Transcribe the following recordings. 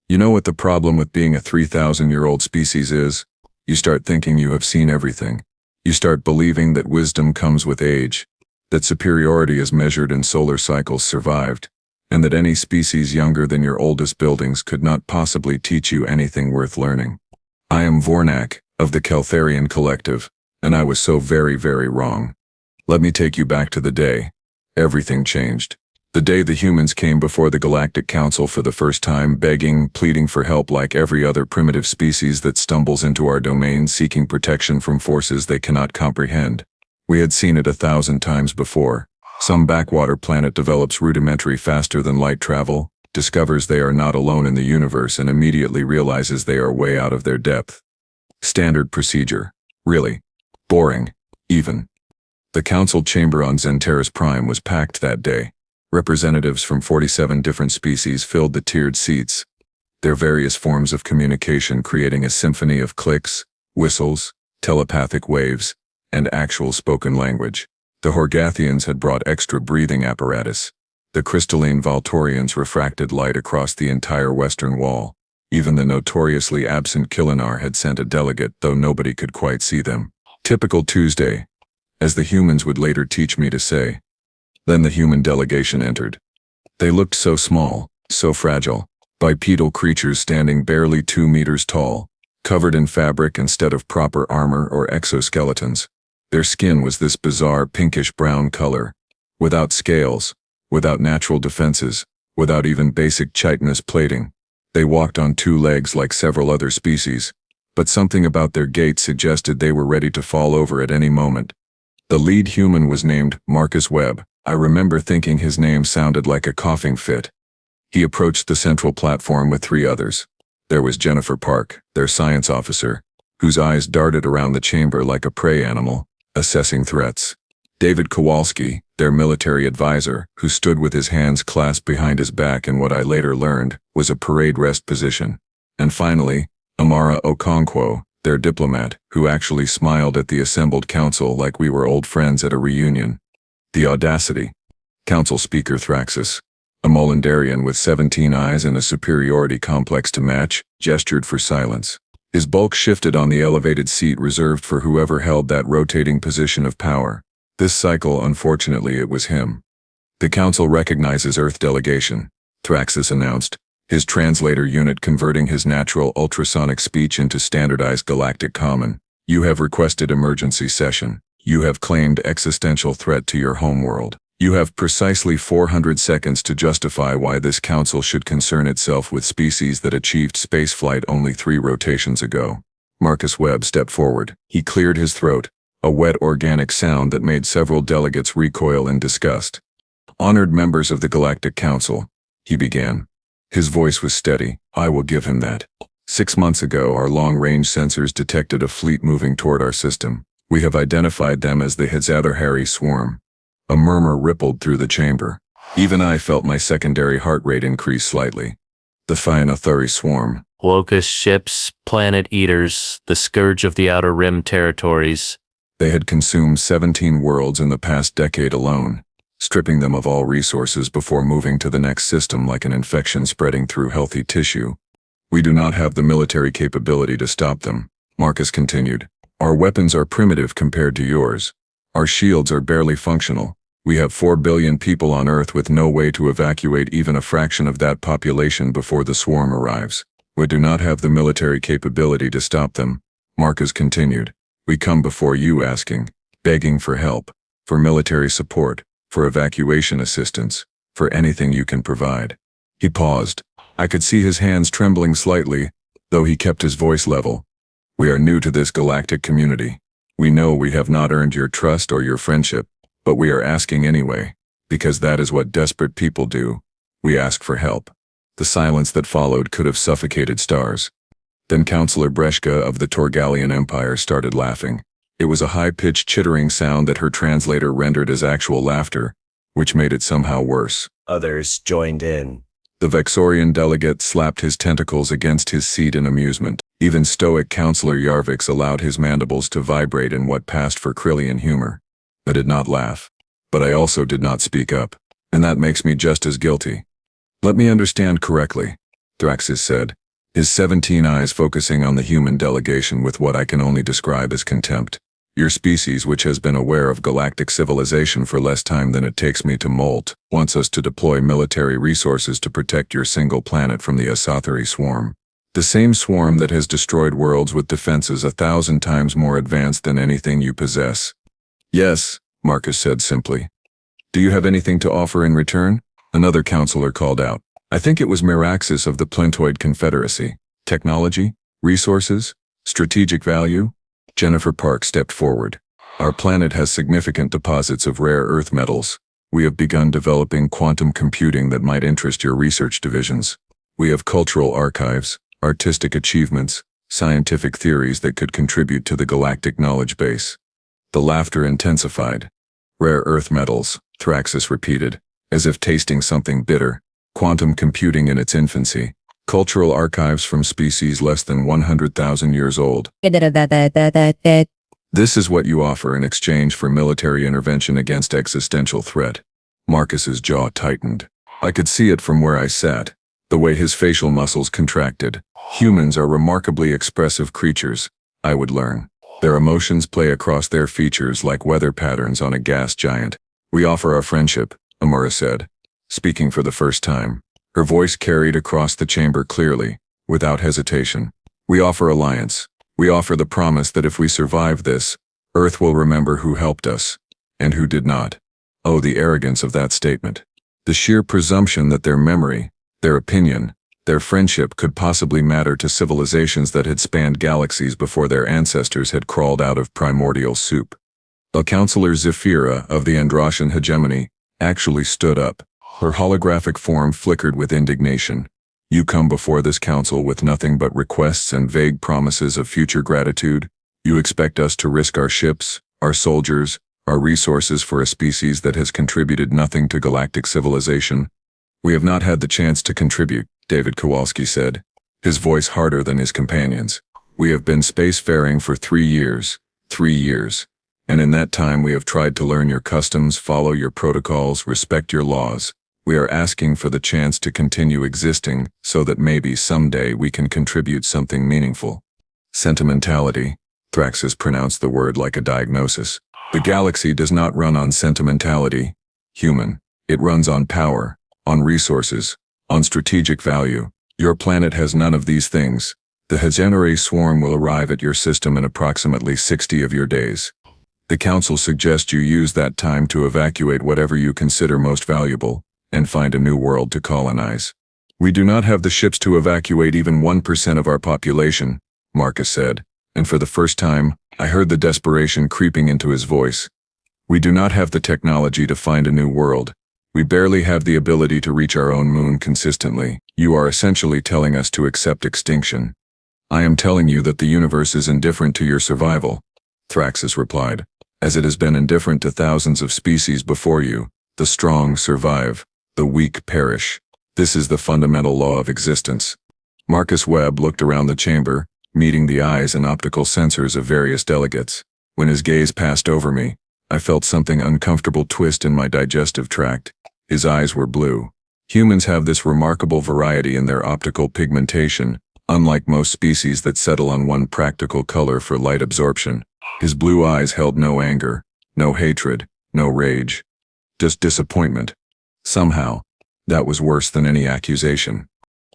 You know what the problem with being a 3,000-year-old species is? You start thinking you have seen everything. You start believing that wisdom comes with age, that superiority is measured in solar cycles survived, and that any species younger than your oldest buildings could not possibly teach you anything worth learning. I am Vornak, of the Xa'tharian Collective, and I was so very, very wrong. Let me take you back to the day. Everything changed. The day the humans came before the Galactic Council for the first time, begging, pleading for help like every other primitive species that stumbles into our domain seeking protection from forces they cannot comprehend. We had seen it 1,000 times before. Some backwater planet develops rudimentary faster than light travel, discovers they are not alone in the universe, and immediately realizes they are way out of their depth. Standard procedure. Really. Boring. Even. The council chamber on Xa'thari Prime was packed that day. Representatives from 47 different species filled the tiered seats, their various forms of communication creating a symphony of clicks, whistles, telepathic waves, and actual spoken language. The Horgathians had brought extra breathing apparatus. The crystalline Valtorians refracted light across the entire western wall. Even the notoriously absent Kilinar had sent a delegate, though nobody could quite see them. Typical Tuesday, as the humans would later teach me to say. Then the human delegation entered. They looked so small, so fragile, bipedal creatures standing barely 2 meters tall, covered in fabric instead of proper armor or exoskeletons. Their skin was this bizarre pinkish-brown color, without scales, without natural defenses, without even basic chitinous plating. They walked on 2 legs like several other species, but something about their gait suggested they were ready to fall over at any moment. The lead human was named Marcus Webb. I remember thinking his name sounded like a coughing fit. He approached the central platform with 3 others. There was Jennifer Park, their science officer, whose eyes darted around the chamber like a prey animal, assessing threats. David Kowalski, their military advisor, who stood with his hands clasped behind his back in what I later learned was a parade rest position. And finally, Amara Okonkwo, their diplomat, who actually smiled at the assembled council like we were old friends at a reunion. The audacity. Council Speaker Thraxus, a Molendarian with 17 eyes and a superiority complex to match, gestured for silence. His bulk shifted on the elevated seat reserved for whoever held that rotating position of power. This cycle, unfortunately, it was him. The council recognizes Earth delegation, Thraxus announced, his translator unit converting his natural ultrasonic speech into standardized galactic common. You have requested emergency session. You have claimed existential threat to your homeworld. You have precisely 400 seconds to justify why this council should concern itself with species that achieved spaceflight only 3 rotations ago. Marcus Webb stepped forward. He cleared his throat, a wet organic sound that made several delegates recoil in disgust. Honored members of the Galactic Council, he began. His voice was steady. I will give him that. 6 months ago, our long-range sensors detected a fleet moving toward our system. We have identified them as the Xa'thari Swarm. A murmur rippled through the chamber. Even I felt my secondary heart rate increase slightly. The Xa'thari Swarm. Locust ships, planet eaters, the scourge of the Outer Rim territories. They had consumed 17 worlds in the past decade alone, stripping them of all resources before moving to the next system like an infection spreading through healthy tissue. We do not have the military capability to stop them, Marcus continued. Our weapons are primitive compared to yours. Our shields are barely functional. We have 4 billion people on Earth with no way to evacuate even a fraction of that population before the swarm arrives. We do not have the military capability to stop them, Marcus continued. We come before you asking, begging for help, for military support, for evacuation assistance, for anything you can provide. He paused. I could see his hands trembling slightly, though he kept his voice level. We are new to this galactic community. We know we have not earned your trust or your friendship, but we are asking anyway, because that is what desperate people do. We ask for help. The silence that followed could have suffocated stars. Then Councillor Breshka of the Torgalian Empire started laughing. It was a high-pitched chittering sound that her translator rendered as actual laughter, which made it somehow worse. Others joined in. The Vexorian delegate slapped his tentacles against his seat in amusement. Even stoic Councillor Yarvix allowed his mandibles to vibrate in what passed for Krillian humor. I did not laugh, but I also did not speak up, and that makes me just as guilty. Let me understand correctly. Thraxis said, his 17 eyes focusing on the human delegation with what I can only describe as contempt. Your species, which has been aware of galactic civilization for less time than it takes me to molt, wants us to deploy military resources to protect your single planet from the Xa'thari Swarm. The same swarm that has destroyed worlds with defenses 1,000 times more advanced than anything you possess. Yes, Marcus said simply. Do you have anything to offer in return? Another counselor called out. I think it was Miraxis of the Plintoid Confederacy. Technology? Resources? Strategic value? Jennifer Park stepped forward. Our planet has significant deposits of rare earth metals. We have begun developing quantum computing that might interest your research divisions. We have cultural archives, artistic achievements, scientific theories that could contribute to the galactic knowledge base. The laughter intensified. Rare earth metals, Thraxis repeated, as if tasting something bitter. Quantum computing in its infancy. Cultural archives from species less than 100,000 years old. This is what you offer in exchange for military intervention against existential threat. Marcus's jaw tightened. I could see it from where I sat, the way his facial muscles contracted. Humans are remarkably expressive creatures, I would learn. Their emotions play across their features like weather patterns on a gas giant. We offer our friendship, Amura said, speaking for the first time. Her voice carried across the chamber clearly, without hesitation. We offer alliance. We offer the promise that if we survive this, Earth will remember who helped us, and who did not. Oh, the arrogance of that statement. The sheer presumption that their memory, their opinion, their friendship could possibly matter to civilizations that had spanned galaxies before their ancestors had crawled out of primordial soup. A counselor Zephyra of the Androsian hegemony actually stood up. Her holographic form flickered with indignation. You come before this council with nothing but requests and vague promises of future gratitude. You expect us to risk our ships, our soldiers, our resources for a species that has contributed nothing to galactic civilization. We have not had the chance to contribute, David Kowalski said, his voice harder than his companions. We have been spacefaring for 3 years. 3 years. And in that time we have tried to learn your customs, follow your protocols, respect your laws. We are asking for the chance to continue existing so that maybe someday we can contribute something meaningful. Sentimentality. Thraxis pronounced the word like a diagnosis. The galaxy does not run on sentimentality. Human. It runs on power, on resources, on strategic value. Your planet has none of these things. The Xa'thari Swarm will arrive at your system in approximately 60 of your days. The Council suggests you use that time to evacuate whatever you consider most valuable, and find a new world to colonize. We do not have the ships to evacuate even 1% of our population, Marcus said, and for the first time, I heard the desperation creeping into his voice. We do not have the technology to find a new world. We barely have the ability to reach our own moon consistently. You are essentially telling us to accept extinction. I am telling you that the universe is indifferent to your survival, Thraxis replied, as it has been indifferent to thousands of species before you. The strong survive. The weak perish. This is the fundamental law of existence. Marcus Webb looked around the chamber, meeting the eyes and optical sensors of various delegates. When his gaze passed over me, I felt something uncomfortable twist in my digestive tract. His eyes were blue. Humans have this remarkable variety in their optical pigmentation, unlike most species that settle on one practical color for light absorption. His blue eyes held no anger, no hatred, no rage. Just disappointment. Somehow, that was worse than any accusation.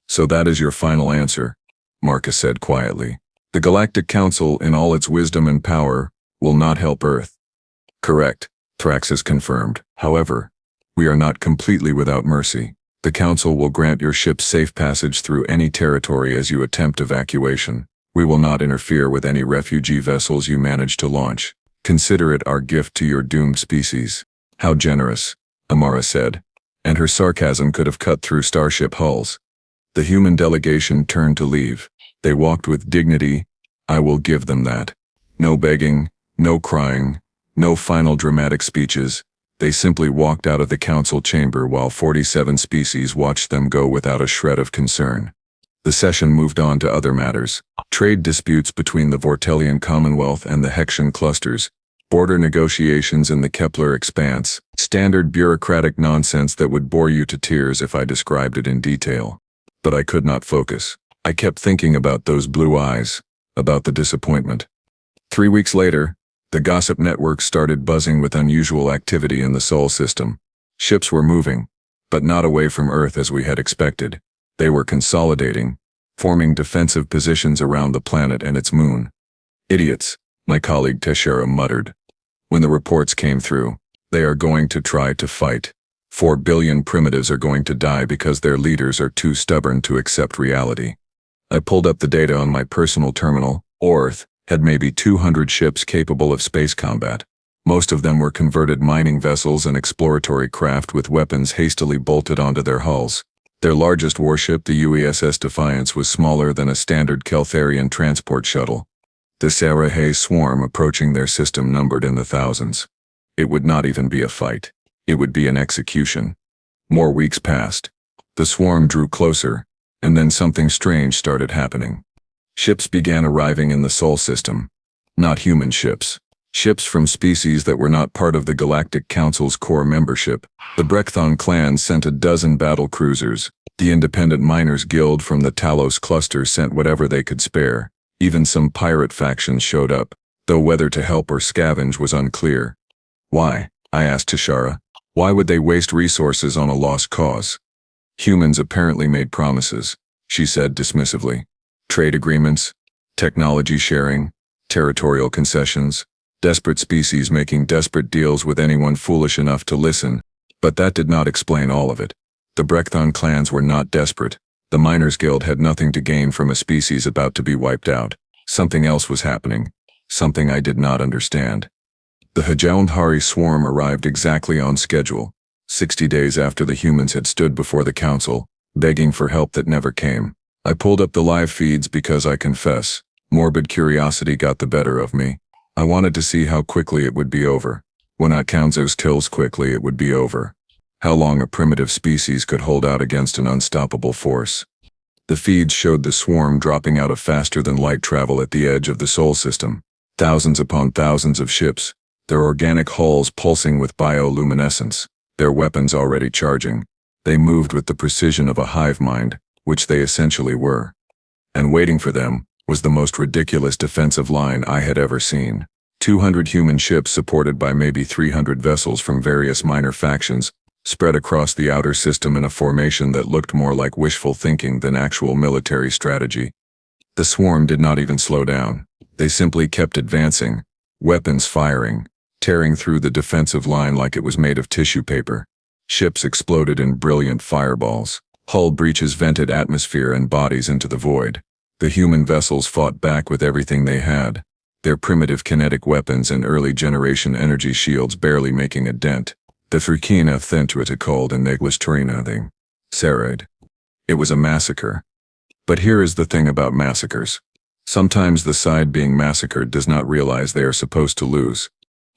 So that is your final answer, Marcus said quietly. The Galactic Council, in all its wisdom and power, will not help Earth. Correct, Thraxis confirmed. However, we are not completely without mercy. The Council will grant your ship safe passage through any territory as you attempt evacuation. We will not interfere with any refugee vessels you manage to launch. Consider it our gift to your doomed species. How generous, Amara said, and her sarcasm could have cut through starship hulls. The human delegation turned to leave. They walked with dignity. I will give them that. No begging, no crying, no final dramatic speeches. They simply walked out of the council chamber while 47 species watched them go without a shred of concern. The session moved on to other matters. Trade disputes between the Vortelian Commonwealth and the Hexian clusters, border negotiations in the Kepler expanse, standard bureaucratic nonsense that would bore you to tears if I described it in detail. but I could not focus. I kept thinking about those blue eyes, about the disappointment. 3 weeks later, the gossip network started buzzing with unusual activity in the Sol system. Ships were moving, but not away from Earth as we had expected. They were consolidating, forming defensive positions around the planet and its moon. Idiots, my colleague Teixeira muttered. When the reports came through, they are going to try to fight. 4 billion primitives are going to die because their leaders are too stubborn to accept reality. I pulled up the data on my personal terminal. Earth had maybe 200 ships capable of space combat. Most of them were converted mining vessels and exploratory craft with weapons hastily bolted onto their hulls. Their largest warship, the USS Defiance, was smaller than a standard Xa'tharian transport shuttle. The Xa'thari Swarm approaching their system numbered in the thousands. It would not even be a fight. It would be an execution. More weeks passed. The swarm drew closer, and then something strange started happening. Ships began arriving in the Sol system. Not human ships. Ships from species that were not part of the Galactic Council's core membership. The Brechthon clan sent a dozen battle cruisers. The Independent Miners Guild from the Talos cluster sent whatever they could spare. Even some pirate factions showed up, though whether to help or scavenge was unclear. Why? I asked Teixeira. Why would they waste resources on a lost cause? Humans apparently made promises, she said dismissively. Trade agreements, technology sharing, territorial concessions, desperate species making desperate deals with anyone foolish enough to listen, but that did not explain all of it. The Brechthon clans were not desperate. The Miners Guild had nothing to gain from a species about to be wiped out. Something else was happening, something I did not understand. The Xa'thari Swarm arrived exactly on schedule, 60 days after the humans had stood before the council, begging for help that never came. I pulled up the live feeds because I confess, morbid curiosity got the better of me. I wanted to see how quickly it would be over. When Council's kills quickly, it would be over. How long a primitive species could hold out against an unstoppable force. The feeds showed the swarm dropping out of faster-than-light travel at the edge of the Sol system. Thousands upon thousands of ships, their organic hulls pulsing with bioluminescence, their weapons already charging. They moved with the precision of a hive mind, which they essentially were. And waiting for them was the most ridiculous defensive line I had ever seen. 200 human ships supported by maybe 300 vessels from various minor factions, spread across the outer system in a formation that looked more like wishful thinking than actual military strategy. The swarm did not even slow down. They simply kept advancing, weapons firing, tearing through the defensive line like it was made of tissue paper. Ships exploded in brilliant fireballs. Hull breaches vented atmosphere and bodies into the void. The human vessels fought back with everything they had, their primitive kinetic weapons and early-generation energy shields barely making a dent. The Frikina Thentuita called in Neglis Turina thing. Sarad. It was a massacre. But here is the thing about massacres. Sometimes the side being massacred does not realize they are supposed to lose.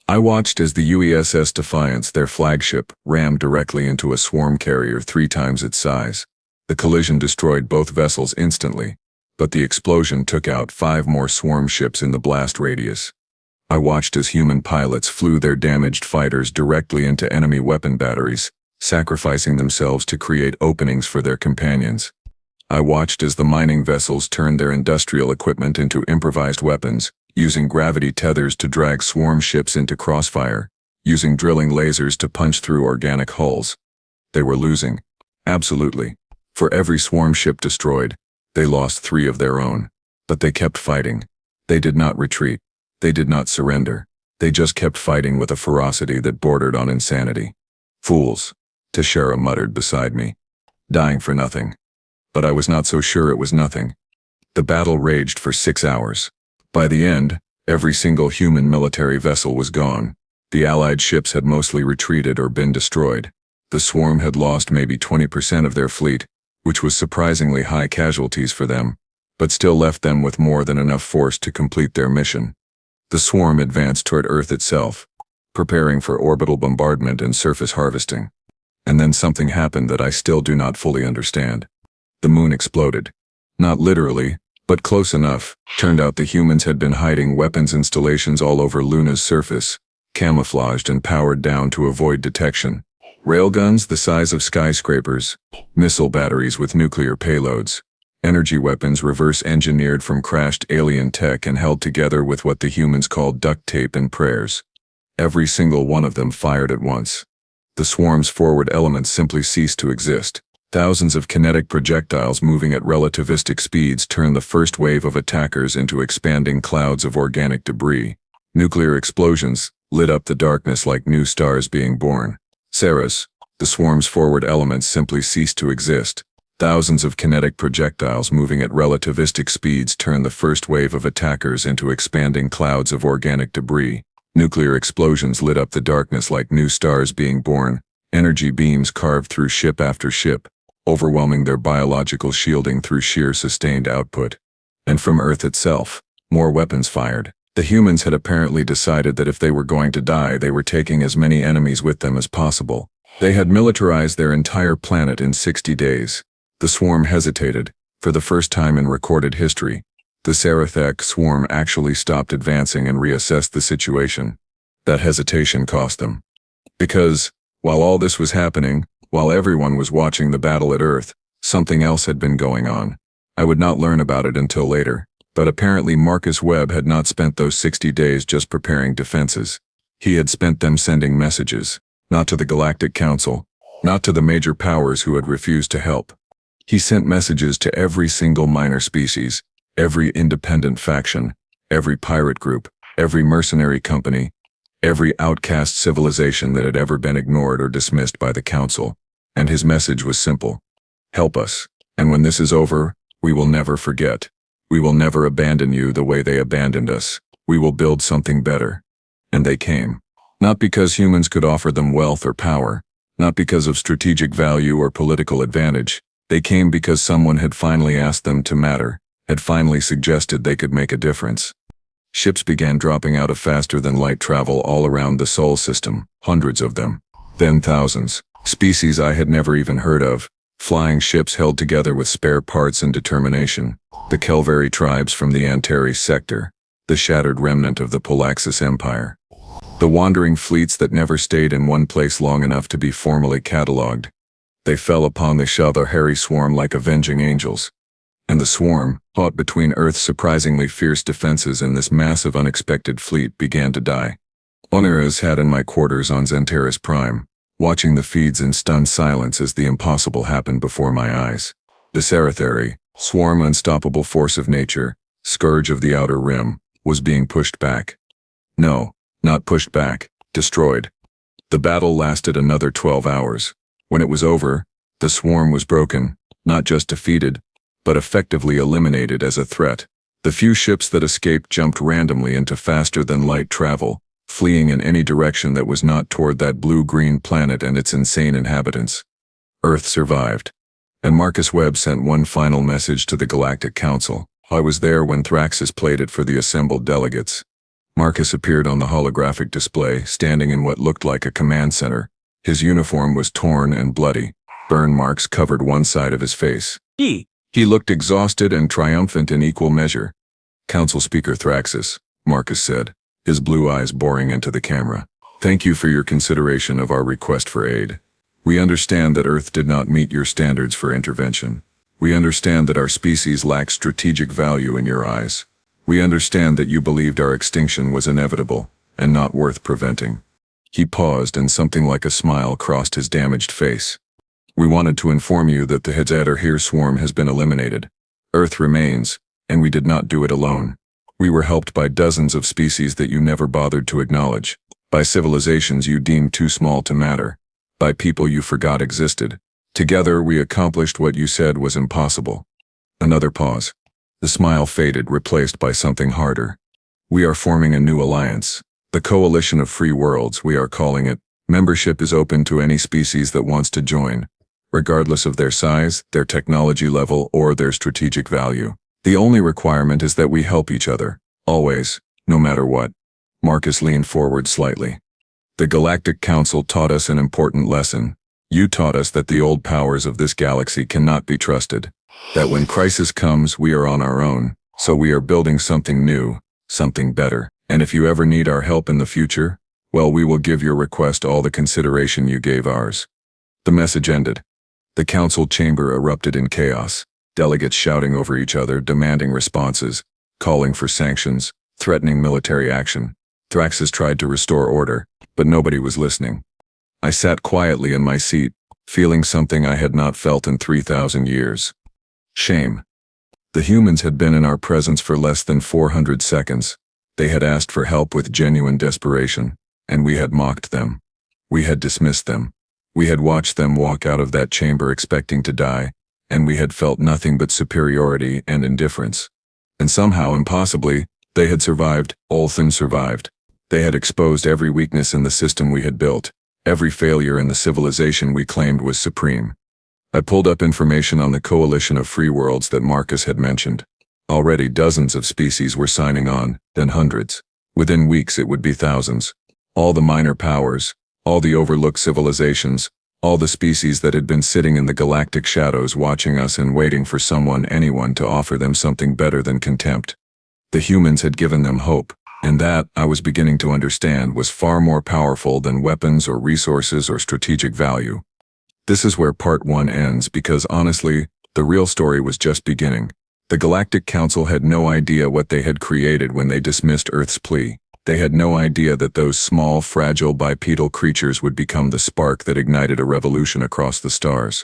I watched as the USS Defiance, their flagship, rammed directly into a swarm carrier 3 times its size. The collision destroyed both vessels instantly, but the explosion took out 5 more swarm ships in the blast radius. I watched as human pilots flew their damaged fighters directly into enemy weapon batteries, sacrificing themselves to create openings for their companions. I watched as the mining vessels turned their industrial equipment into improvised weapons, using gravity tethers to drag swarm ships into crossfire, using drilling lasers to punch through organic hulls. They were losing. Absolutely. For every swarm ship destroyed, they lost 3 of their own. But they kept fighting. They did not retreat. They did not surrender. They just kept fighting with a ferocity that bordered on insanity. Fools, Teixeira muttered beside me. Dying for nothing. But I was not so sure it was nothing. The battle raged for 6 hours. By the end, every single human military vessel was gone. The Allied ships had mostly retreated or been destroyed. The swarm had lost maybe 20% of their fleet, which was surprisingly high casualties for them, but still left them with more than enough force to complete their mission. The swarm advanced toward Earth itself, preparing for orbital bombardment and surface harvesting. And then something happened that I still do not fully understand. The moon exploded. Not literally, but close enough. Turned out the humans had been hiding weapons installations all over Luna's surface, camouflaged and powered down to avoid detection. Railguns the size of skyscrapers, missile batteries with nuclear payloads, energy weapons reverse-engineered from crashed alien tech and held together with what the humans called duct tape and prayers. Every single one of them fired at once. The swarm's forward elements simply ceased to exist. Thousands of kinetic projectiles moving at relativistic speeds turned the first wave of attackers into expanding clouds of organic debris. Nuclear explosions lit up the darkness like new stars being born. Ceres, the swarm's forward elements simply ceased to exist. Thousands of kinetic projectiles moving at relativistic speeds turned the first wave of attackers into expanding clouds of organic debris. Nuclear explosions lit up the darkness like new stars being born. Energy beams carved through ship after ship, overwhelming their biological shielding through sheer sustained output. And from Earth itself, more weapons fired. The humans had apparently decided that if they were going to die, they were taking as many enemies with them as possible. They had militarized their entire planet in 60 days. The swarm hesitated. For the first time in recorded history, the Xa'thari Swarm actually stopped advancing and reassessed the situation. That hesitation cost them. Because, while all this was happening, while everyone was watching the battle at Earth, something else had been going on. I would not learn about it until later, but apparently Marcus Webb had not spent those 60 days just preparing defenses. He had spent them sending messages, not to the Galactic Council, not to the major powers who had refused to help. He sent messages to every single minor species, every independent faction, every pirate group, every mercenary company, every outcast civilization that had ever been ignored or dismissed by the Council. And his message was simple. Help us, and when this is over, we will never forget. We will never abandon you the way they abandoned us. We will build something better. And they came. Not because humans could offer them wealth or power, not because of strategic value or political advantage. They came because someone had finally asked them to matter, had finally suggested they could make a difference. Ships began dropping out of faster-than-light travel all around the Sol system, hundreds of them. Then thousands. Species I had never even heard of. Flying ships held together with spare parts and determination. The Xa'thari tribes from the Antares sector. The shattered remnant of the Polaxis Empire. The wandering fleets that never stayed in one place long enough to be formally catalogued. They fell upon the Xa'thari Swarm like avenging angels. And the swarm, caught between Earth's surprisingly fierce defenses and this massive unexpected fleet, began to die. Oneras had in my quarters on Xantaris Prime, watching the feeds in stunned silence as the impossible happened before my eyes. The Xa'thari Swarm, unstoppable force of nature, scourge of the Outer Rim, was being pushed back. No, not pushed back, destroyed. The battle lasted another 12 hours. When it was over, the swarm was broken, not just defeated, but effectively eliminated as a threat. The few ships that escaped jumped randomly into faster-than-light travel, fleeing in any direction that was not toward that blue-green planet and its insane inhabitants. Earth survived. And Marcus Webb sent one final message to the Galactic Council. I was there when Thraxis played it for the assembled delegates. Marcus appeared on the holographic display, standing in what looked like a command center. His uniform was torn and bloody. Burn marks covered one side of his face. He looked exhausted and triumphant in equal measure. Council Speaker Thraxis, Marcus said, his blue eyes boring into the camera. Thank you for your consideration of our request for aid. We understand that Earth did not meet your standards for intervention. We understand that our species lacks strategic value in your eyes. We understand that you believed our extinction was inevitable and not worth preventing. He paused and something like a smile crossed his damaged face. We wanted to inform you that the Xa'thari Swarm has been eliminated. Earth remains, and we did not do it alone. We were helped by dozens of species that you never bothered to acknowledge, by civilizations you deemed too small to matter, by people you forgot existed. Together we accomplished what you said was impossible. Another pause. The smile faded, replaced by something harder. We are forming a new alliance. The Coalition of Free Worlds, we are calling it. Membership is open to any species that wants to join, regardless of their size, their technology level, or their strategic value. The only requirement is that we help each other, always, no matter what. Marcus leaned forward slightly. The Galactic Council taught us an important lesson. You taught us that the old powers of this galaxy cannot be trusted. That when crisis comes, we are on our own, so we are building something new, something better. And if you ever need our help in the future, well, we will give your request all the consideration you gave ours. The message ended. The council chamber erupted in chaos, delegates shouting over each other, demanding responses, calling for sanctions, threatening military action. Thraxus tried to restore order, but nobody was listening. I sat quietly in my seat, feeling something I had not felt in 3,000 years. Shame. The humans had been in our presence for less than 400 seconds. They had asked for help with genuine desperation, and we had mocked them. We had dismissed them. We had watched them walk out of that chamber expecting to die, and we had felt nothing but superiority and indifference. And somehow, impossibly, they had survived. Olthan survived. They had exposed every weakness in the system we had built, every failure in the civilization we claimed was supreme. I pulled up information on the coalition of free worlds that Marcus had mentioned. Already dozens of species were signing on, then hundreds. Within weeks it would be thousands. All the minor powers, all the overlooked civilizations, all the species that had been sitting in the galactic shadows watching us and waiting for anyone to offer them something better than contempt. The humans had given them hope, and that, I was beginning to understand, was far more powerful than weapons or resources or strategic value. This is where part 1 ends because honestly, the real story was just beginning. The Galactic Council had no idea what they had created when they dismissed Earth's plea. They had no idea that those small, fragile bipedal creatures would become the spark that ignited a revolution across the stars.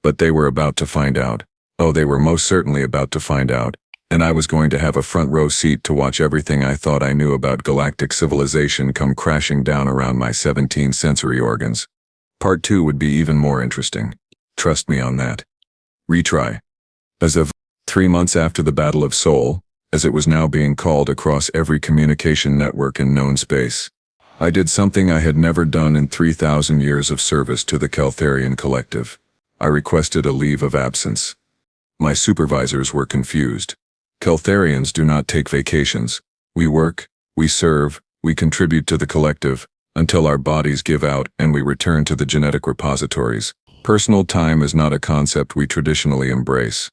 But they were about to find out. Oh, they were most certainly about to find out. And I was going to have a front row seat to watch everything I thought I knew about galactic civilization come crashing down around my 17 sensory organs. Part 2 would be even more interesting. Trust me on that. Retry. As of 3 months after the Battle of Sol, as it was now being called across every communication network in known space, I did something I had never done in 3,000 years of service to the Xa'tharian collective. I requested a leave of absence. My supervisors were confused. Xa'tharians do not take vacations. We work, we serve, we contribute to the collective, until our bodies give out and we return to the genetic repositories. Personal time is not a concept we traditionally embrace.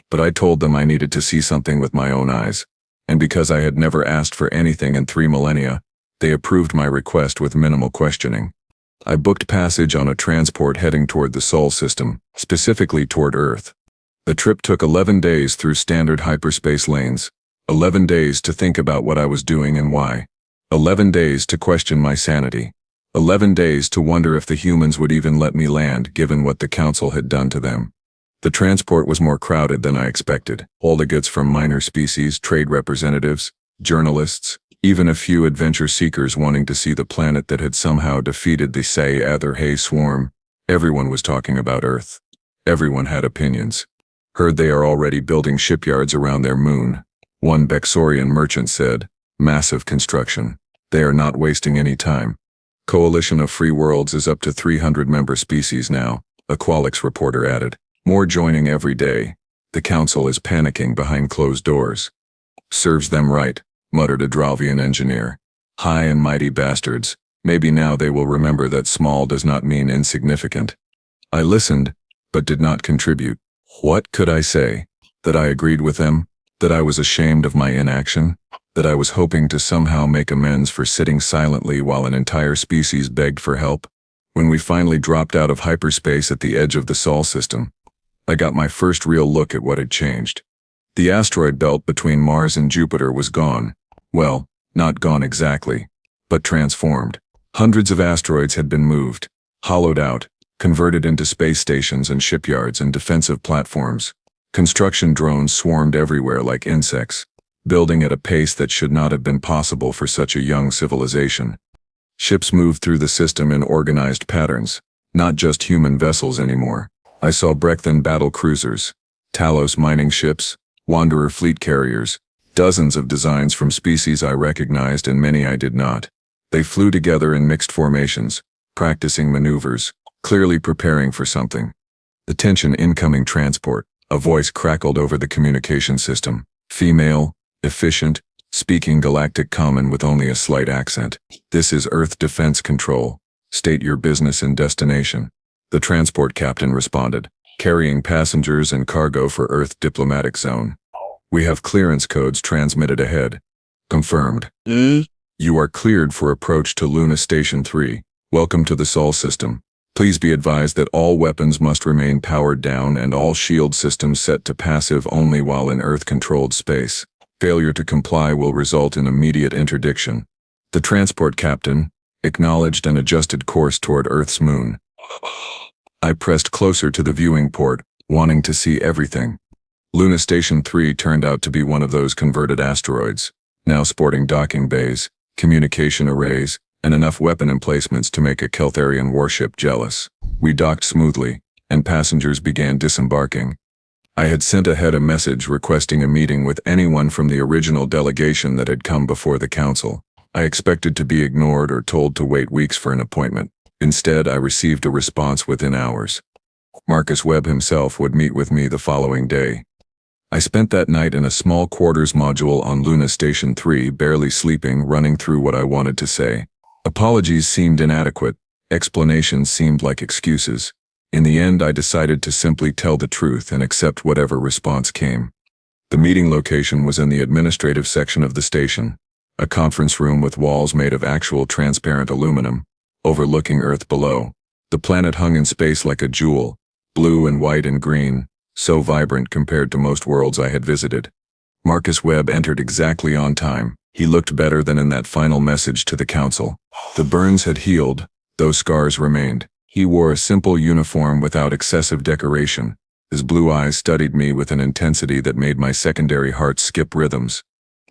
But I told them I needed to see something with my own eyes, and because I had never asked for anything in 3 millennia, they approved my request with minimal questioning. I booked passage on a transport heading toward the Sol system, specifically toward Earth. The trip took 11 days through standard hyperspace lanes, 11 days to think about what I was doing and why. 11 days to question my sanity. 11 days to wonder if the humans would even let me land given what the council had done to them. The transport was more crowded than I expected. Delegates from minor species, trade representatives, journalists, even a few adventure seekers wanting to see the planet that had somehow defeated the Xa'thari Swarm. Everyone was talking about Earth. Everyone had opinions. Heard they are already building shipyards around their moon. One Bexorian merchant said, massive construction. They are not wasting any time. Coalition of Free Worlds is up to 300 member species now, a Qualix reporter added. More joining every day. The council is panicking behind closed doors. Serves them right, muttered a Dralvian engineer. High and mighty bastards. Maybe now they will remember that small does not mean insignificant. I listened, but did not contribute. What could I say? That I agreed with them? That I was ashamed of my inaction? That I was hoping to somehow make amends for sitting silently while an entire species begged for help? When we finally dropped out of hyperspace at the edge of the Sol system, I got my first real look at what had changed. The asteroid belt between Mars and Jupiter was gone. Well, not gone exactly, but transformed. Hundreds of asteroids had been moved, hollowed out, converted into space stations and shipyards and defensive platforms. Construction drones swarmed everywhere like insects, building at a pace that should not have been possible for such a young civilization. Ships moved through the system in organized patterns, not just human vessels anymore. I saw Brechthan battle cruisers, Talos mining ships, Wanderer fleet carriers, dozens of designs from species I recognized and many I did not. They flew together in mixed formations, practicing maneuvers, clearly preparing for something. Attention incoming transport, a voice crackled over the communication system. Female, efficient, speaking galactic common with only a slight accent. This is Earth Defense Control. State your business and destination. The transport captain responded, carrying passengers and cargo for Earth Diplomatic Zone. We have clearance codes transmitted ahead. Confirmed. You are cleared for approach to Luna Station 3. Welcome to the Sol system. Please be advised that all weapons must remain powered down and all shield systems set to passive only while in Earth-controlled space. Failure to comply will result in immediate interdiction. The transport captain acknowledged and adjusted course toward Earth's moon. I pressed closer to the viewing port, wanting to see everything. Luna Station 3 turned out to be one of those converted asteroids, now sporting docking bays, communication arrays, and enough weapon emplacements to make a Xa'tharian warship jealous. We docked smoothly, and passengers began disembarking. I had sent ahead a message requesting a meeting with anyone from the original delegation that had come before the council. I expected to be ignored or told to wait weeks for an appointment. Instead, I received a response within hours. Marcus Webb himself would meet with me the following day. I spent that night in a small quarters module on Luna Station 3, barely sleeping, running through what I wanted to say. Apologies seemed inadequate. Explanations seemed like excuses. In the end, I decided to simply tell the truth and accept whatever response came. The meeting location was in the administrative section of the station, a conference room with walls made of actual transparent aluminum, overlooking Earth below. The planet hung in space like a jewel, blue and white and green, so vibrant compared to most worlds I had visited. Marcus Webb entered exactly on time. He looked better than in that final message to the council. The burns had healed, though scars remained. He wore a simple uniform without excessive decoration. His blue eyes studied me with an intensity that made my secondary heart skip rhythms.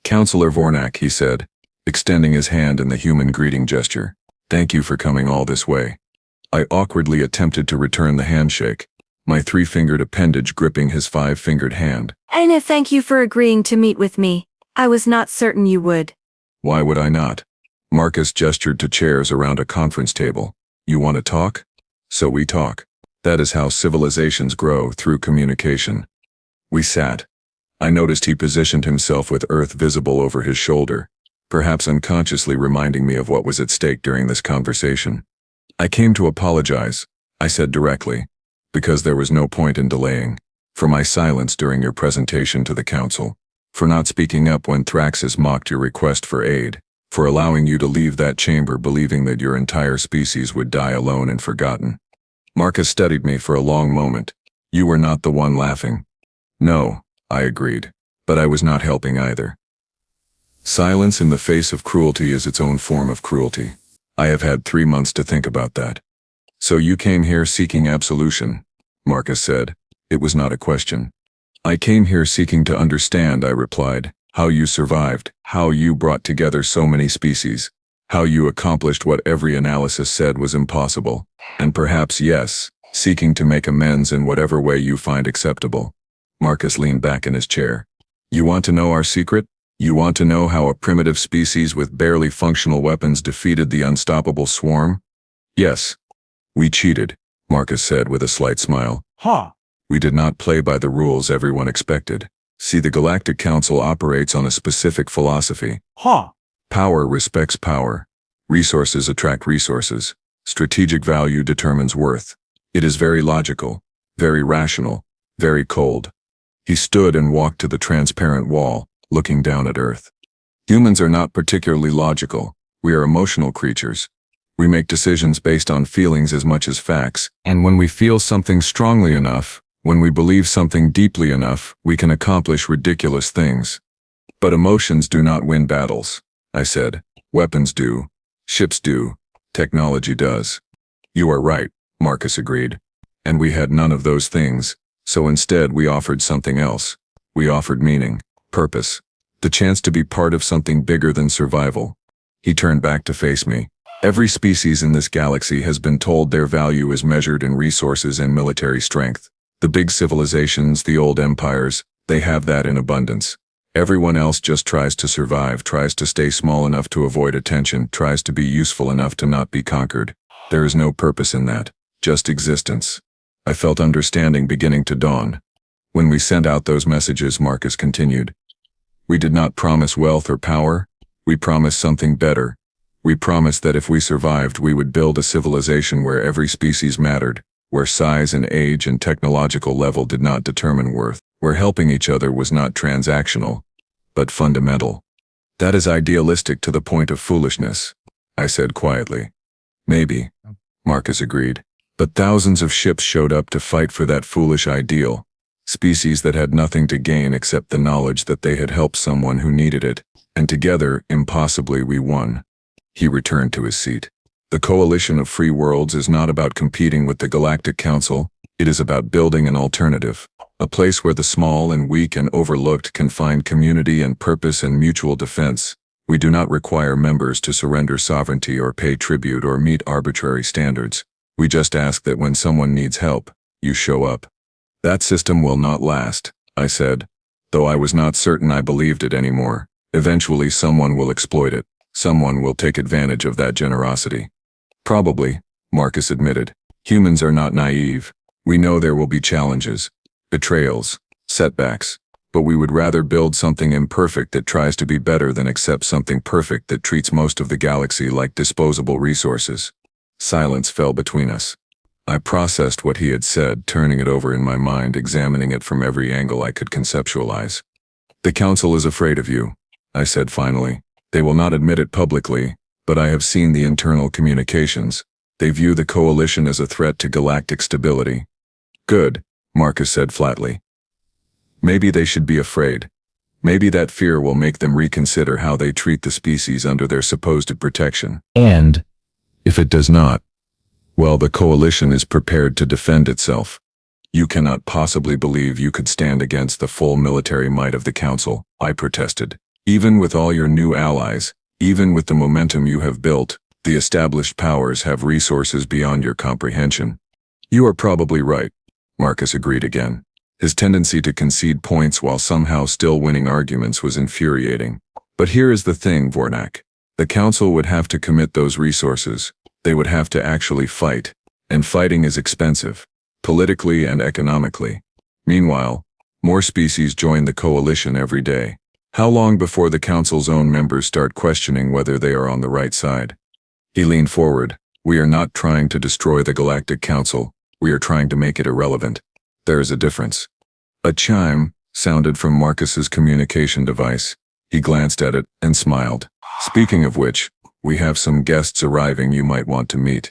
"Counselor Vornak," he said, extending his hand in the human greeting gesture. "Thank you for coming all this way." I awkwardly attempted to return the handshake, my 3-fingered appendage gripping his 5-fingered hand. "And thank you for agreeing to meet with me. I was not certain you would." "Why would I not?" Marcus gestured to chairs around a conference table. "You want to talk? So we talk. That is how civilizations grow, through communication." We sat. I noticed he positioned himself with Earth visible over his shoulder, perhaps unconsciously reminding me of what was at stake during this conversation. "I came to apologize," I said directly, "because there was no point in delaying, for my silence during your presentation to the council, for not speaking up when Thraxus mocked your request for aid, for allowing you to leave that chamber believing that your entire species would die alone and forgotten." Marcus studied me for a long moment. "You were not the one laughing." "No," I agreed, "but I was not helping either." Silence in the face of cruelty is its own form of cruelty. I have had 3 months to think about that. "So you came here seeking absolution," Marcus said. It was not a question. "I came here seeking to understand," I replied, "how you survived, how you brought together so many species, how you accomplished what every analysis said was impossible, and perhaps, yes, seeking to make amends in whatever way you find acceptable." Marcus leaned back in his chair. "You want to know our secret? You want to know how a primitive species with barely functional weapons defeated the unstoppable swarm? Yes. We cheated," Marcus said with a slight smile. Huh. "We did not play by the rules everyone expected. See, the Galactic Council operates on a specific philosophy. Huh. Power respects power. Resources attract resources. Strategic value determines worth. It is very logical, very rational, very cold." He stood and walked to the transparent wall, looking down at Earth. "Humans are not particularly logical. We are emotional creatures. We make decisions based on feelings as much as facts, and when we feel something strongly enough, when we believe something deeply enough, we can accomplish ridiculous things. But emotions do not win battles," I said. "Weapons do. Ships do. Technology does." "You are right," Marcus agreed. "And we had none of those things, so instead we offered something else. We offered meaning, purpose, the chance to be part of something bigger than survival." He turned back to face me. "Every species in this galaxy has been told their value is measured in resources and military strength. The big civilizations, the old empires, they have that in abundance. Everyone else just tries to survive, tries to stay small enough to avoid attention, tries to be useful enough to not be conquered. There is no purpose in that, just existence." I felt understanding beginning to dawn. "When we sent out those messages," Marcus continued, "we did not promise wealth or power. We promised something better. We promised that if we survived, we would build a civilization where every species mattered, where size and age and technological level did not determine worth, where helping each other was not transactional, but fundamental." "That is idealistic to the point of foolishness," I said quietly. "Maybe," Marcus agreed. But thousands of ships showed up to fight for that foolish ideal. Species that had nothing to gain except the knowledge that they had helped someone who needed it. And together, impossibly, we won. He returned to his seat. The coalition of free worlds is not about competing with the Galactic Council. It is about building an alternative. A place where the small and weak and overlooked can find community and purpose and mutual defense. We do not require members to surrender sovereignty or pay tribute or meet arbitrary standards. We just ask that when someone needs help, you show up. That system will not last, I said, though I was not certain I believed it anymore. Eventually someone will exploit it. Someone will take advantage of that generosity. Probably, Marcus admitted. Humans are not naive. We know there will be challenges, betrayals, setbacks, but we would rather build something imperfect that tries to be better than accept something perfect that treats most of the galaxy like disposable resources. Silence fell between us. I processed what he had said, turning it over in my mind, examining it from every angle I could conceptualize. The Council is afraid of you, I said finally. They will not admit it publicly, but I have seen the internal communications. They view the coalition as a threat to galactic stability. Good, Marcus said flatly. Maybe they should be afraid. Maybe that fear will make them reconsider how they treat the species under their supposed protection. And if it does not, well, the coalition is prepared to defend itself. You cannot possibly believe you could stand against the full military might of the Council, I protested. Even with all your new allies, even with the momentum you have built, the established powers have resources beyond your comprehension. You are probably right, Marcus agreed again. His tendency to concede points while somehow still winning arguments was infuriating. But here is the thing, Vornak. The Council would have to commit those resources. They would have to actually fight. And fighting is expensive, politically and economically. Meanwhile, more species join the coalition every day. How long before the Council's own members start questioning whether they are on the right side? He leaned forward. We are not trying to destroy the Galactic Council. We are trying to make it irrelevant. There is a difference. A chime sounded from Marcus's communication device. He glanced at it and smiled. Speaking of which, we have some guests arriving you might want to meet.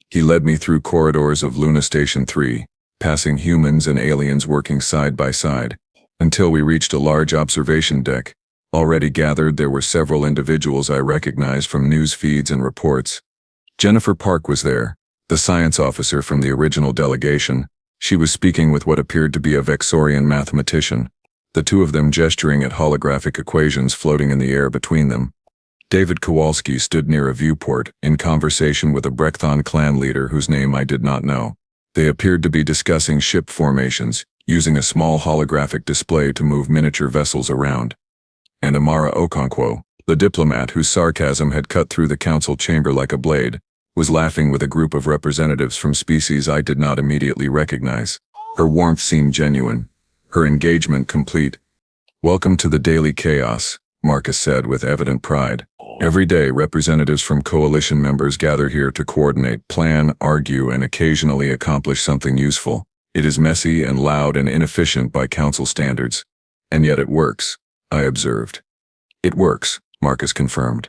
He led me through corridors of Luna Station 3, passing humans and aliens working side by side, until we reached a large observation deck. Already gathered, there were several individuals I recognized from news feeds and reports. Jennifer Park was there, the science officer from the original delegation. She was speaking with what appeared to be a Vexorian mathematician, the two of them gesturing at holographic equations floating in the air between them. David Kowalski stood near a viewport, in conversation with a Brechthon clan leader whose name I did not know. They appeared to be discussing ship formations, using a small holographic display to move miniature vessels around. And Amara Okonkwo, the diplomat whose sarcasm had cut through the council chamber like a blade, was laughing with a group of representatives from species I did not immediately recognize. Her warmth seemed genuine, her engagement complete. Welcome to the daily chaos, Marcus said with evident pride. Every day, representatives from coalition members gather here to coordinate, plan, argue, and occasionally accomplish something useful. It is messy and loud and inefficient by council standards. And yet it works, I observed. It works, Marcus confirmed.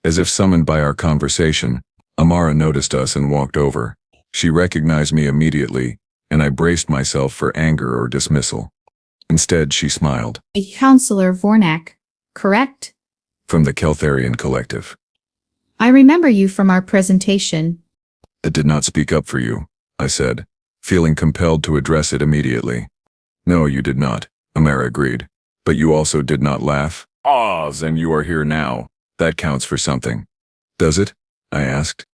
As if summoned by our conversation, Amara noticed us and walked over. She recognized me immediately, and I braced myself for anger or dismissal. Instead, she smiled. Counselor Vornak, correct? From the Xa'tharian Collective. I remember you from our presentation. It did not speak up for you, I said, feeling compelled to address it immediately. No, you did not, Amara agreed. But you also did not laugh. Oz, and you are here now. That counts for something. Does it? I asked.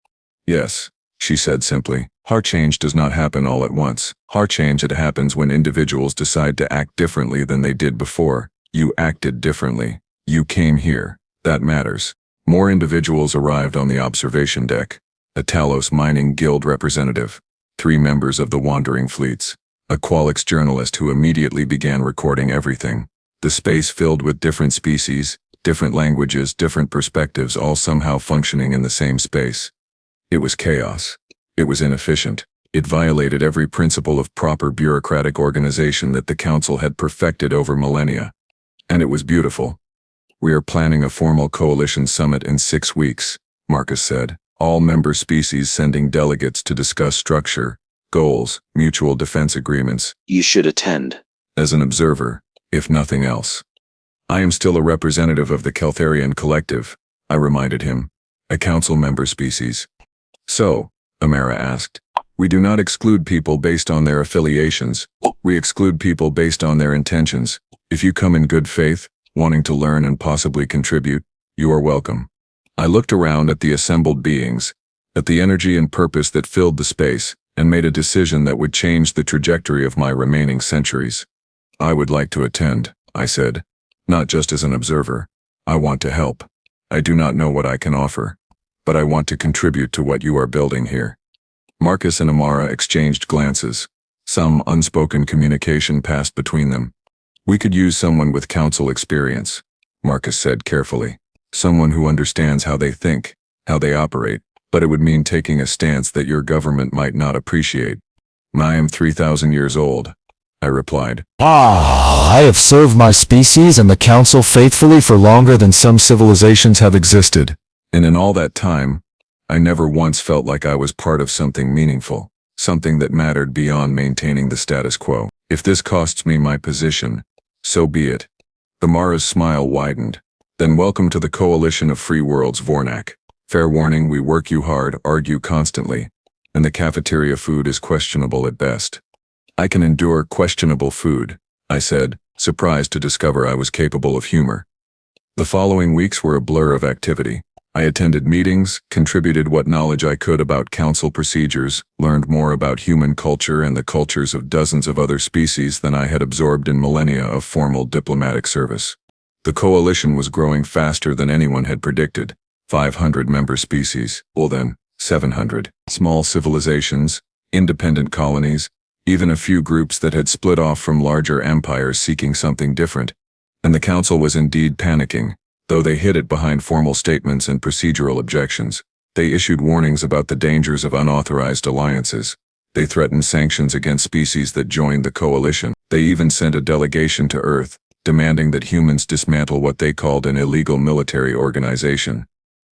Yes, she said simply. Heart change does not happen all at once. Heart change, it happens when individuals decide to act differently than they did before. You acted differently. You came here. That matters. More individuals arrived on the observation deck. A Talos Mining Guild representative, 3 members of the Wandering Fleets, a Qualix journalist who immediately began recording everything. The space filled with different species, different languages, different perspectives, all somehow functioning in the same space. It was chaos. It was inefficient. It violated every principle of proper bureaucratic organization that the Council had perfected over millennia. And it was beautiful. We are planning a formal coalition summit in 6 weeks, Marcus said. all member species sending delegates to discuss structure, goals, mutual defense agreements. You should attend. As an observer, if nothing else. I am still a representative of the Xa'tharian collective, I reminded him, a council member species. So, Amara asked, we do not exclude people based on their affiliations. We exclude people based on their intentions. If you come in good faith, wanting to learn and possibly contribute, you are welcome. I looked around at the assembled beings, at the energy and purpose that filled the space, and made a decision that would change the trajectory of my remaining centuries. I would like to attend, I said, not just as an observer. I want to help. I do not know what I can offer, but I want to contribute to what you are building here. Marcus and Amara exchanged glances. Some unspoken communication passed between them. We could use someone with council experience, Marcus said carefully. Someone who understands how they think, how they operate, but it would mean taking a stance that your government might not appreciate. I am 3,000 years old, I replied. I have served my species and the council faithfully for longer than some civilizations have existed. And in all that time, I never once felt like I was part of something meaningful, something that mattered beyond maintaining the status quo. If this costs me my position, so be it. Amara's smile widened. Then welcome to the Coalition of Free Worlds, Vornak. Fair warning, we work you hard, argue constantly, and the cafeteria food is questionable at best. I can endure questionable food, I said, surprised to discover I was capable of humor. The following weeks were a blur of activity. I attended meetings, contributed what knowledge I could about council procedures, learned more about human culture and the cultures of dozens of other species than I had absorbed in millennia of formal diplomatic service. The coalition was growing faster than anyone had predicted. 500 member species, well then, 700. Small civilizations, independent colonies, even a few groups that had split off from larger empires seeking something different. And the council was indeed panicking. Though they hid it behind formal statements and procedural objections, they issued warnings about the dangers of unauthorized alliances. They threatened sanctions against species that joined the coalition. They even sent a delegation to Earth, demanding that humans dismantle what they called an illegal military organization.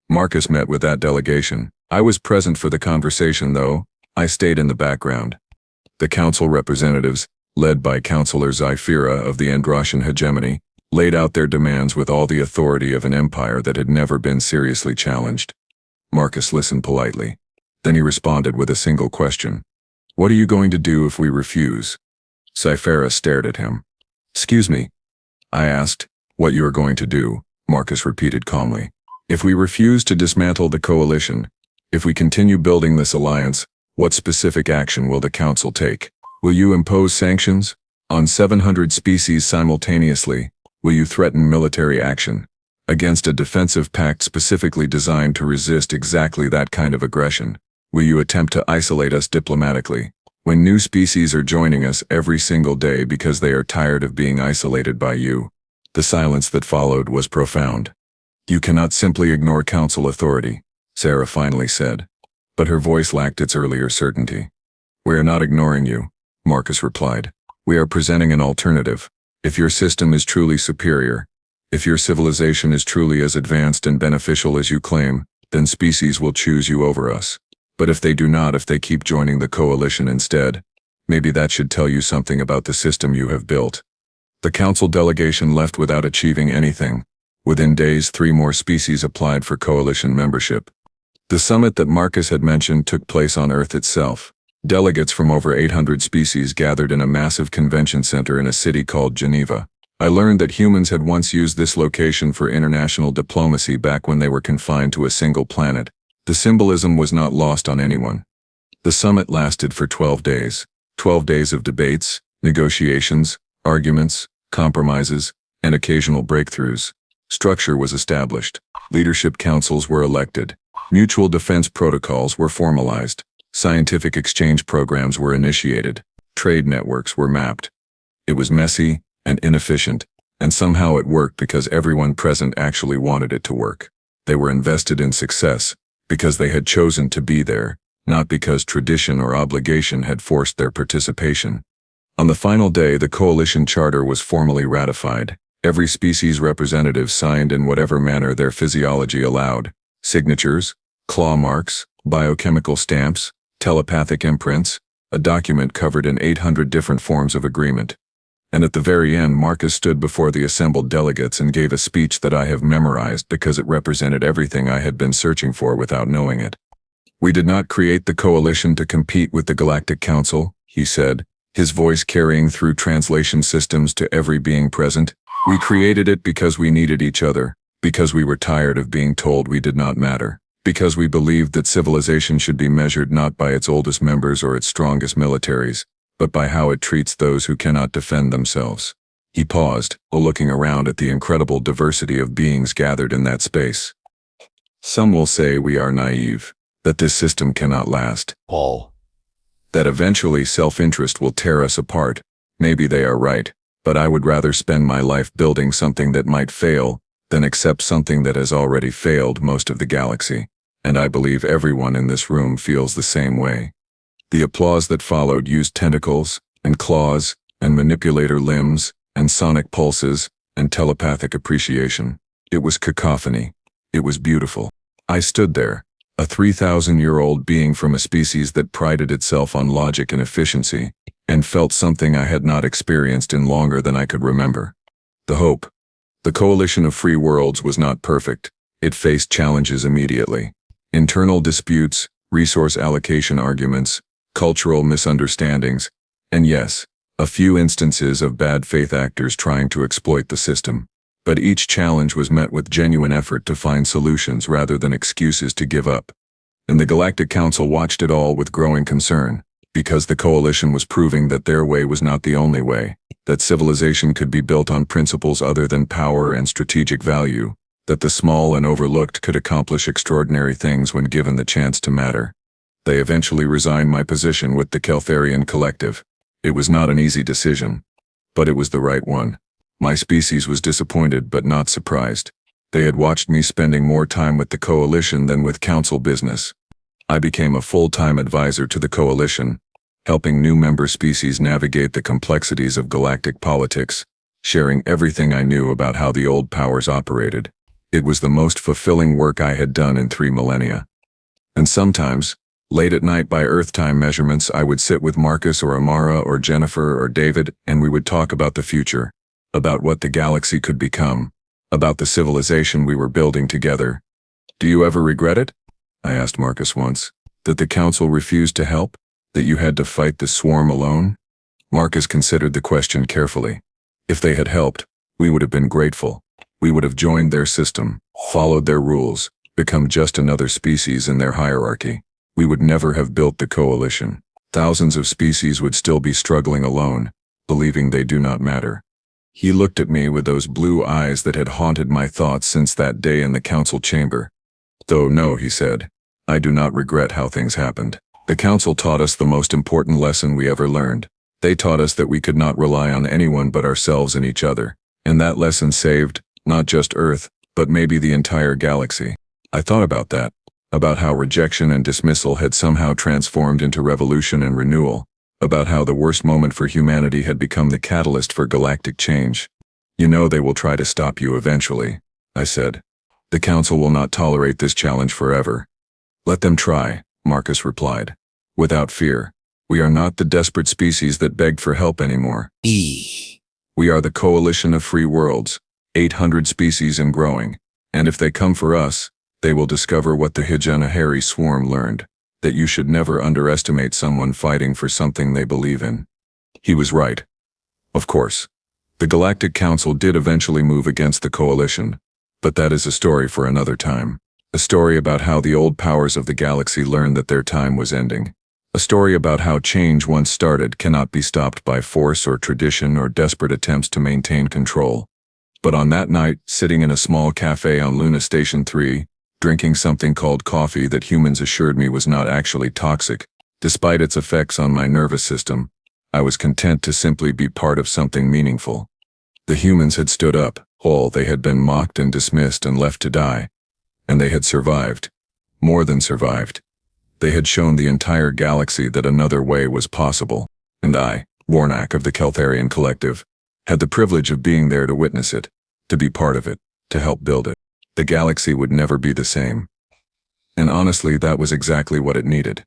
Marcus met with that delegation. I was present for the conversation, though. I stayed in the background. The council representatives, led by Councillor Xa'thari of the Androsian hegemony, laid out their demands with all the authority of an empire that had never been seriously challenged. Marcus listened politely. Then he responded with a single question. What are you going to do if we refuse? Xa'thari stared at him. Excuse me. I asked. What you are going to do, Marcus repeated calmly. If we refuse to dismantle the coalition, if we continue building this alliance, what specific action will the council take? Will you impose sanctions on 700 species simultaneously? Will you threaten military action against a defensive pact specifically designed to resist exactly that kind of aggression? Will you attempt to isolate us diplomatically when new species are joining us every single day because they are tired of being isolated by you? The silence that followed was profound. You cannot simply ignore council authority, Sarah finally said, but her voice lacked its earlier certainty. We are not ignoring you, Marcus replied. We are presenting an alternative. If your system is truly superior, if your civilization is truly as advanced and beneficial as you claim, then species will choose you over us. But if they do not, if they keep joining the coalition instead, maybe that should tell you something about the system you have built. The council delegation left without achieving anything. Within days, 3 more species applied for coalition membership. The summit that Marcus had mentioned took place on Earth itself. Delegates from over 800 species gathered in a massive convention center in a city called Geneva. I learned that humans had once used this location for international diplomacy back when they were confined to a single planet. The symbolism was not lost on anyone. The summit lasted for 12 days. 12 days of debates, negotiations, arguments, compromises, and occasional breakthroughs. Structure was established. Leadership councils were elected. Mutual defense protocols were formalized. Scientific exchange programs were initiated. Trade networks were mapped. It was messy and inefficient, and somehow it worked because everyone present actually wanted it to work. They were invested in success because they had chosen to be there, not because tradition or obligation had forced their participation. On the final day, the coalition charter was formally ratified. Every species representative signed in whatever manner their physiology allowed. Signatures, claw marks, biochemical stamps, telepathic imprints, a document covered in 800 different forms of agreement. And at the very end, Marcus stood before the assembled delegates and gave a speech that I have memorized because it represented everything I had been searching for without knowing it. "We did not create the coalition to compete with the Galactic Council," he said, his voice carrying through translation systems to every being present. "We created it because we needed each other, because we were tired of being told we did not matter, because we believed that civilization should be measured not by its oldest members or its strongest militaries, but by how it treats those who cannot defend themselves." He paused, looking around at the incredible diversity of beings gathered in that space. "Some will say we are naive, that this system cannot last. Paul. That eventually self-interest will tear us apart. Maybe they are right, but I would rather spend my life building something that might fail than accept something that has already failed most of the galaxy. And I believe everyone in this room feels the same way." The applause that followed used tentacles, and claws, and manipulator limbs, and sonic pulses, and telepathic appreciation. It was cacophony. It was beautiful. I stood there, a 3,000-year-old being from a species that prided itself on logic and efficiency, and felt something I had not experienced in longer than I could remember. The hope. The coalition of free worlds was not perfect. It faced challenges immediately. Internal disputes, resource allocation arguments, cultural misunderstandings, and yes, a few instances of bad faith actors trying to exploit the system. But each challenge was met with genuine effort to find solutions rather than excuses to give up. And the Galactic Council watched it all with growing concern, because the coalition was proving that their way was not the only way, that civilization could be built on principles other than power and strategic value, that the small and overlooked could accomplish extraordinary things when given the chance to matter. They eventually resigned my position with the Xa'thari Collective. It was not an easy decision, but it was the right one. My species was disappointed but not surprised. They had watched me spending more time with the coalition than with council business. I became a full-time advisor to the coalition, helping new member species navigate the complexities of galactic politics, sharing everything I knew about how the old powers operated. It was the most fulfilling work I had done in 3 millennia. And sometimes, late at night by Earth time measurements, I would sit with Marcus or Amara or Jennifer or David, and we would talk about the future, about what the galaxy could become, about the civilization we were building together. "Do you ever regret it?" I asked Marcus once. "That the council refused to help? That you had to fight the swarm alone?" Marcus considered the question carefully. "If they had helped, we would have been grateful. We would have joined their system, followed their rules, become just another species in their hierarchy. We would never have built the coalition. Thousands of species would still be struggling alone, believing they do not matter." He looked at me with those blue eyes that had haunted my thoughts since that day in the council chamber. "Though no," he said, "I do not regret how things happened. The council taught us the most important lesson we ever learned. They taught us that we could not rely on anyone but ourselves and each other. And that lesson saved, not just Earth, but maybe the entire galaxy." I thought about that, about how rejection and dismissal had somehow transformed into revolution and renewal, about how the worst moment for humanity had become the catalyst for galactic change. "You know they will try to stop you eventually," I said. "The council will not tolerate this challenge forever." "Let them try," Marcus replied, without fear. "We are not the desperate species that begged for help anymore. We are the coalition of free worlds, 800 species and growing, and if they come for us, they will discover what the Xa'thari Swarm learned, that you should never underestimate someone fighting for something they believe in." He was right. Of course, the Galactic Council did eventually move against the coalition, but that is a story for another time. A story about how the old powers of the galaxy learned that their time was ending. A story about how change once started cannot be stopped by force or tradition or desperate attempts to maintain control. But on that night, sitting in a small cafe on Luna Station 3, drinking something called coffee that humans assured me was not actually toxic, despite its effects on my nervous system, I was content to simply be part of something meaningful. The humans had stood up, whole. They had been mocked and dismissed and left to die. And they had survived. More than survived. They had shown the entire galaxy that another way was possible. And I, Warnak of the Xa'thari Collective, had the privilege of being there to witness it, to be part of it, to help build it. The galaxy would never be the same. And honestly, that was exactly what it needed.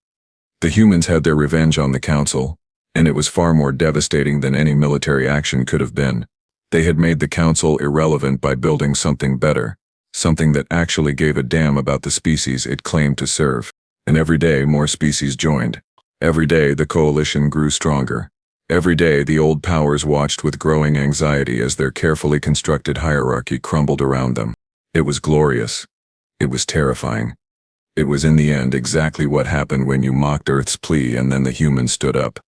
The humans had their revenge on the Council, and it was far more devastating than any military action could have been. They had made the Council irrelevant by building something better, something that actually gave a damn about the species it claimed to serve. And every day more species joined. Every day the coalition grew stronger. Every day the old powers watched with growing anxiety as their carefully constructed hierarchy crumbled around them. It was glorious. It was terrifying. It was in the end exactly what happened when you mocked Earth's plea and then the humans stood up.